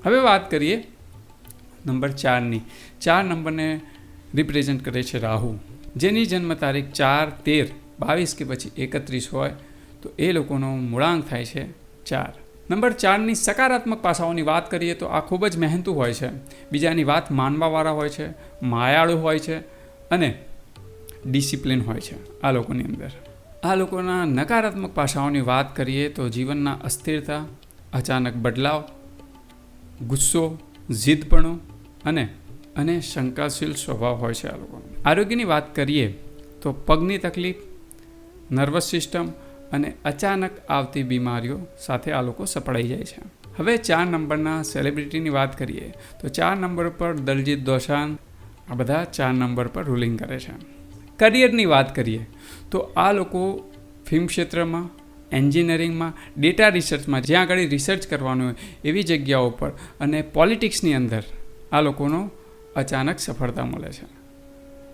હવે વાત કરીએ નંબર 4ની. 4 નંબરને રિપ્રેઝેન્ટ કરે છે રાહુ, જેની જન્મ તારીખ 4, 13, 22 કે પછી 31 હોય તો એ લોકોનો મૂળાંક થાય છે 4. નંબર 4ની સકારાત્મક પાસાઓની વાત કરીએ તો આ ખૂબ જ મહેનતુ હોય છે, બીજાની વાત માનવાવાળા હોય છે, માયાળુ હોય છે અને ડિસિપ્લિન હોય છે આ લોકોની અંદર. આ લોકોના નકારાત્મક પાસાઓની વાત કરીએ તો જીવનના અસ્થિરતા, અચાનક બદલાવ, ગુસ્સો, જીદપણું અને શંકાશીલ સ્વભાવ હોય છે આ લોકોનો. આરોગ્યની વાત કરીએ તો પગની તકલીફ, નર્વસ સિસ્ટમ અને અચાનક આવતી બીમારીઓ સાથે આ લોકો સપડાઈ જાય છે. હવે 4 નંબરના સેલિબ્રિટીની વાત કરીએ તો 4 નંબર પર દલજીત દોસાંઝ, આ બધા 4 નંબર પર રૂલિંગ કરે છે. કરિયરની વાત કરીએ તો આ લોકો ફિલ્મ ક્ષેત્રમાં, એન્જિનિયરિંગમાં, ડેટા રિસર્ચમાં, જ્યાં આગળ રિસર્ચ કરવાનું હોય એવી જગ્યાઓ પર અને પોલિટિક્સની અંદર આ લોકોનો અચાનક સફળતા મળે છે.